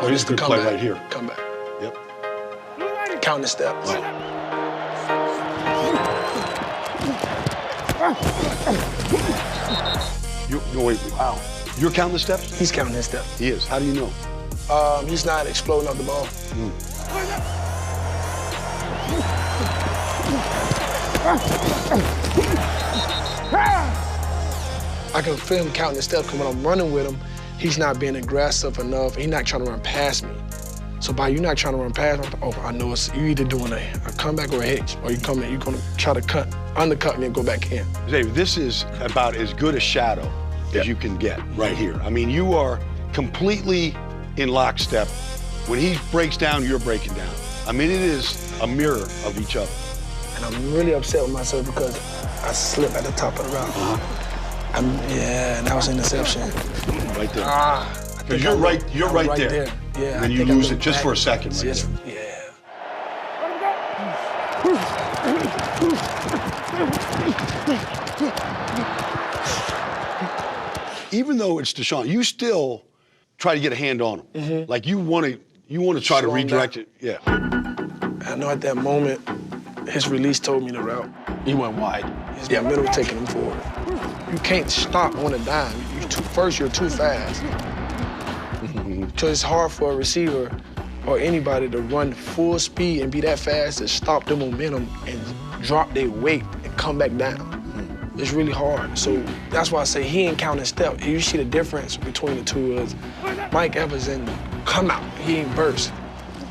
Oh, he's a good play right here. Come back. Yep. Counting the steps. Right. Wait, wow. You're counting the steps? He's counting his steps. He is. How do you know? He's not exploding off the ball. I can feel him counting the steps because when I'm running with him, he's not being aggressive enough. He's not trying to run past me. So by you not trying to run past me, oh, I know it's you either doing a comeback or a hitch, or you're gonna try to undercut me and go back in. Dave, this is about as good a shadow as you can get right here. I mean, you are completely in lockstep. When he breaks down, you're breaking down. I mean, it is a mirror of each other. And I'm really upset with myself because I slipped at the top of the route. Yeah, and that was an interception. Right there. Because you're right there. Yeah. And then you lose it just for a second right there. Yeah. Even though it's Deshaun, you still try to get a hand on him. Like you want to try to redirect it. Yeah. I know at that moment, his release told me the route. He went wide. His middle was taking him forward. You can't stop on a dime. First, you're too fast. So it's hard for a receiver or anybody to run full speed and be that fast to stop the momentum and drop their weight and come back down. It's really hard. So that's why I say he ain't counting steps. You see the difference between the two is Mike Evans didn't come out. He ain't burst.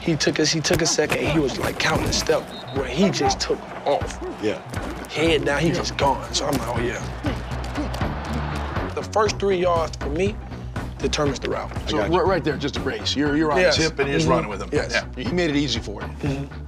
He took a second and he was like counting step where he just took off. Yeah. Head down, he just gone. So I'm like, oh yeah. The first 3 yards for me determines the route. So right there, just a brace. You're on his hip and you're just running with him. Yes. Yeah. He made it easy for you.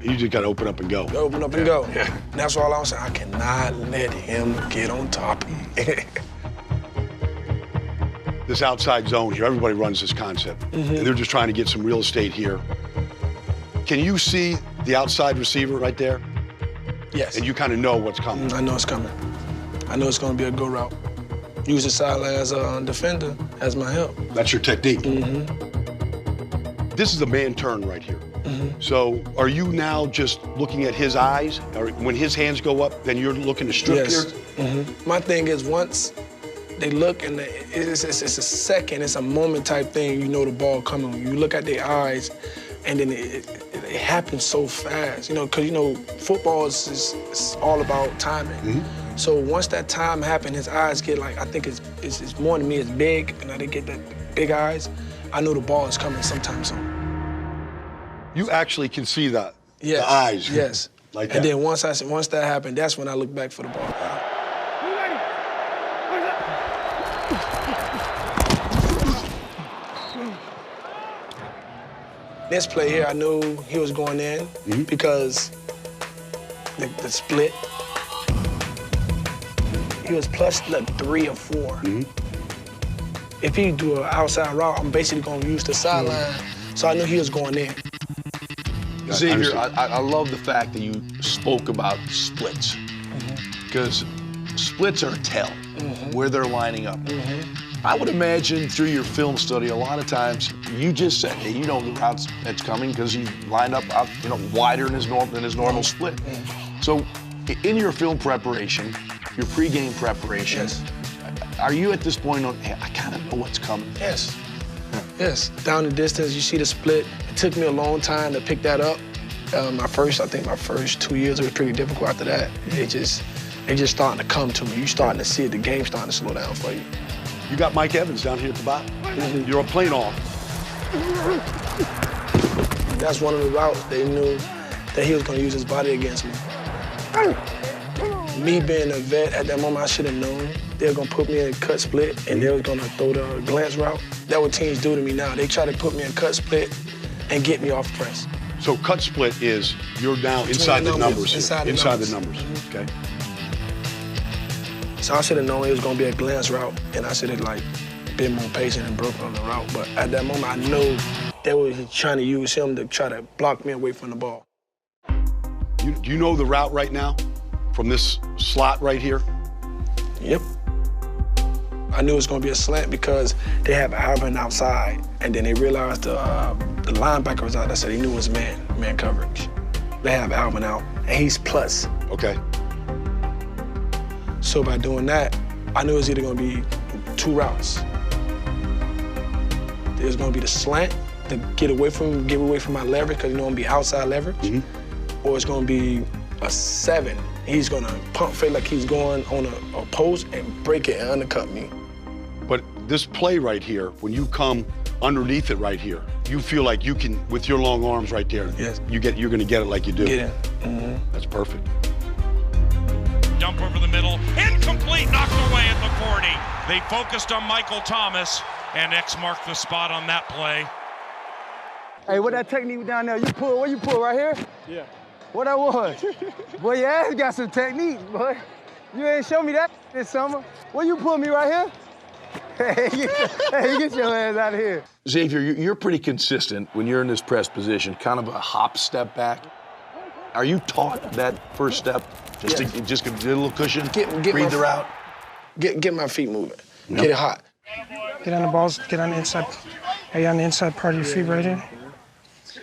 You just got to open up and go. Open up and go. Yeah. And that's all I'm saying. I cannot let him get on top of me. This outside zone here, everybody runs this concept. And they're just trying to get some real estate here. Can you see the outside receiver right there? Yes. And you kind of know what's coming. I know it's coming. I know it's going to be a go route. Use the sideline as a defender as my help. That's your technique. This is a man turn right here. So are you now just looking at his eyes? Or when his hands go up, then you're looking to strip here? My thing is once they look and it's a second, it's a moment type thing, you know the ball coming. You look at their eyes and then it happens so fast, because, football is all about timing. So once that time happened, his eyes get like, I think it's more than me, it's big, and they get that big eyes. I know the ball is coming sometime soon. You actually can see the eyes. Yes. Like that. And then once that happened, that's when I look back for the ball. This play here, I knew he was going in because the split. He was plus like 3 or 4. If he do an outside route, I'm basically going to use the sideline. So I knew he was going in. Xavier, I love the fact that you spoke about splits. Because splits are a tell where they're lining up. I would imagine through your film study, a lot of times you just said, hey, you know the route that's coming because he lined up out, wider than his normal split. So in your film preparation, your pregame preparation, are you at this point on, hey, I kind of know what's coming? Yes. Yes. Down the distance, you see the split. It took me a long time to pick that up. I think my first 2 years, it was pretty difficult. After that, they just starting to come to me. You starting to see it, the game starting to slow down for you. You got Mike Evans down here at the bottom. You're playing off. That's one of the routes they knew that he was going to use his body against me. Me being a vet, at that moment, I should have known they were going to put me in a cut split and they were going to throw the glance route. That's what teams do to me now. They try to put me in cut split and get me off press. So cut split is you're now inside the numbers. Inside the numbers. Okay. So I should have known it was going to be a glance route, and I should have been more patient and broken on the route. But at that moment, I know they were trying to use him to try to block me away from the ball. Do you know the route right now from this slot right here? Yep. I knew it was going to be a slant because they have Alvin outside, and then they realized the The linebacker was out. I said he knew it was man coverage. They have Alvin out, and he's plus. Okay. So by doing that, I knew it was either gonna be 2 routes. There's gonna be the slant to get away from my leverage, because you know I'm gonna be outside leverage, or it's gonna be a 7. He's gonna pump fake like he's going on a post and break it and undercut me. But this play right here, when you come underneath it right here, you feel like you can, with your long arms right there, yes, you're gonna get it like you do. Get in. That's perfect. Dump over the middle, incomplete, knocked away at the 40. They focused on Michael Thomas, and X marked the spot on that play. Hey, what that technique down there? Where you pull, right here? Yeah. What that was? Boy, your ass got some technique, boy. You ain't show me that this summer. Where you pull me, right here? Hey, get your ass out of here. Xavier, you're pretty consistent when you're in this press position, kind of a hop step back. Are you taught that first step? Just to get a little cushion, read the route? Get my feet moving, get it hot. Get on the balls, get on the inside. Are you on the inside part of your feet right here?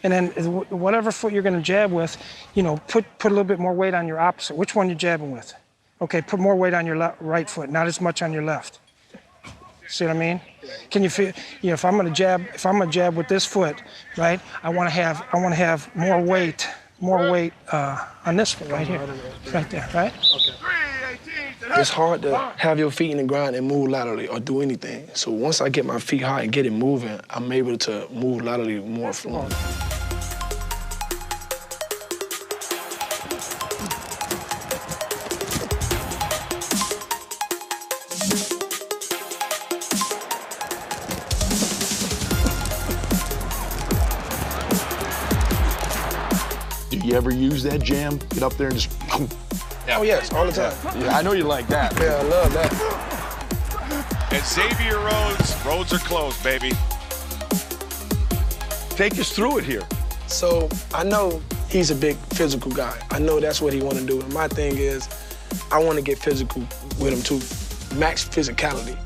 And then whatever foot you're gonna jab with, you know, put a little bit more weight on your opposite. Which one you jabbing with? Okay, put more weight on your right foot, not as much on your left. See what I mean? Can you feel? You know, if I'm gonna jab with this foot, right? I want to have more weight on this foot right here, right there, right? Okay. It's hard to have your feet in the ground and move laterally or do anything. So once I get my feet hot and get it moving, I'm able to move laterally more fluent. Do you ever use that jam? Get up there and just... Oh, yes, all the time. Yeah, I know you like that. Yeah, I love that. And Xavier roads are closed, baby. Take us through it here. So I know he's a big physical guy. I know that's what he want to do. And my thing is, I want to get physical with him too. Max physicality.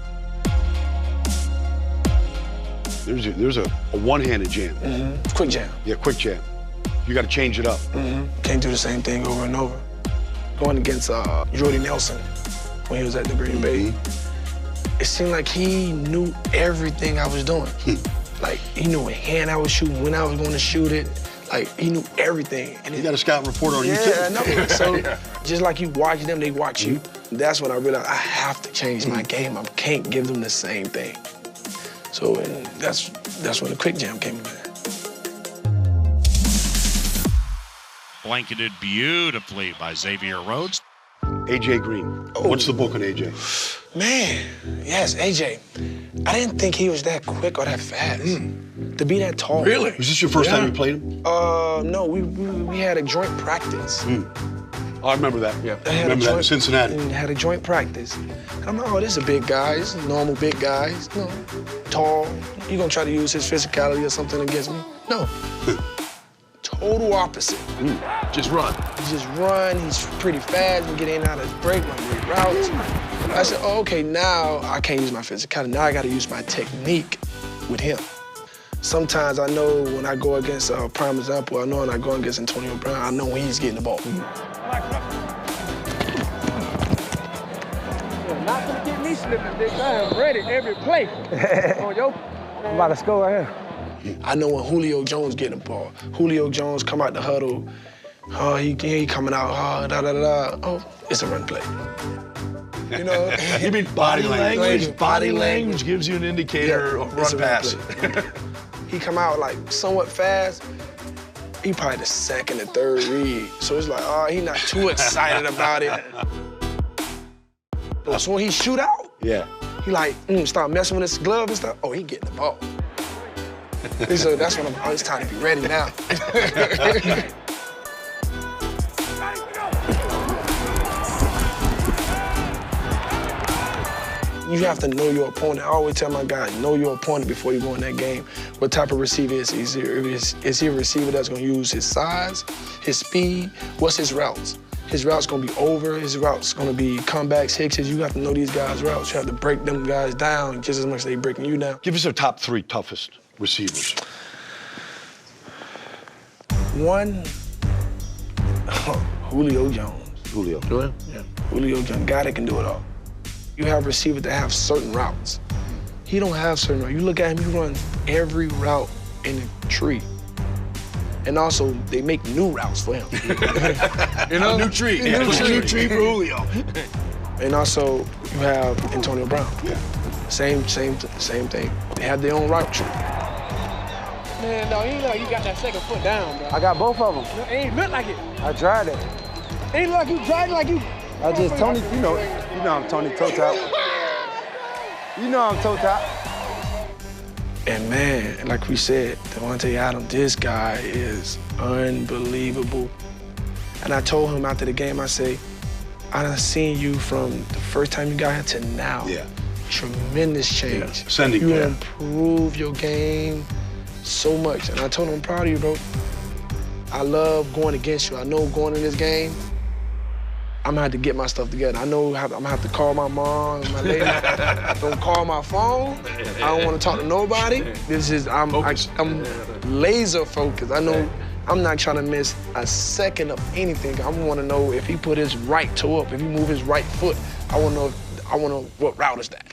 There's a one-handed jam. Quick jam. Yeah, quick jam. You got to change it up. Can't do the same thing over and over. Going against Jordy Nelson when he was at the Green Bay, it seemed like he knew everything I was doing. Like, he knew what hand I was shooting, when I was going to shoot it. Like, he knew everything. And you got a scouting report on you, too. Yeah, I know. So, just like you watch them, they watch you. That's when I realized I have to change my game. I can't give them the same thing. So, and that's when the quick jam came about. Blanketed beautifully by Xavier Rhodes. A.J. Green. What's the book on A.J.? Man, yes, A.J. I didn't think he was that quick or that fast. To be that tall. Really? Was this your first time you played him? No, we had a joint practice. I remember that. Yeah, I remember that in Cincinnati. And had a joint practice. And I'm like, oh, this is a big guy. This is a normal big guy. He's, you know, tall. You gonna try to use his physicality or something against me? No. Total opposite. Just run. He's pretty fast. We get in and out of his break, my routes. I said, oh, okay, now I can't use my physicality. Now I gotta use my technique with him. Sometimes I know when I go against, prime example, I know when I go against Antonio Brown, I know when he's getting the ball. You're not gonna get me slipping, big. I am ready every play. I'm about to score right here. I know when Julio Jones getting the ball. Julio Jones come out the huddle. Oh, he coming out. Oh, da-da-da-da. Oh, it's a run play. You know? You mean body language? Body language gives you an indicator of run pass. He come out like somewhat fast. He probably the second or third read. So it's like, oh, he not too excited about it. But so when he shoot out, he like, start messing with his glove and stuff. Oh, he getting the ball. So that's when it's time to be ready now. You have to know your opponent. I always tell my guys, know your opponent before you go in that game. What type of receiver is he? Is he a receiver that's gonna use his size, his speed? What's his routes? His route's gonna be over, his route's gonna be comebacks, Hickses. You have to know these guys' routes. You have to break them guys down just as much as they breaking you down. Give us our top 3 toughest receivers. One, Julio Jones. Julio. Yeah. Julio Jones, guy that can do it all. You have receivers that have certain routes. He don't have certain routes. You look at him, he runs every route in the tree. And also, they make new routes for him. You know? New tree. New tree for Julio. And also, you have Antonio Brown. Yeah. Same thing. They have their own route tree. Man, no, you know you got that second foot down, bro. I got both of them. It ain't look like it. I tried it. Ain't look like you tried like you. I just Tony, you know I'm Tony Toe Top. You know I'm Toe Top. And man, like we said, Devontae Adams, this guy is unbelievable. And I told him after the game, I say, I done seen you from the first time you got here to now. Yeah. Tremendous change. Yeah. Sending you improve your game so much. And I told him, I'm proud of you, bro. I love going against you. I know going in this game, I'm gonna have to get my stuff together. I know I'm gonna have to call my mom and my lady. Don't call my phone. I don't want to talk to nobody. This is I'm laser focused. I know I'm not trying to miss a second of anything. I want to know if he put his right toe up, if he move his right foot. I want to know what route is that.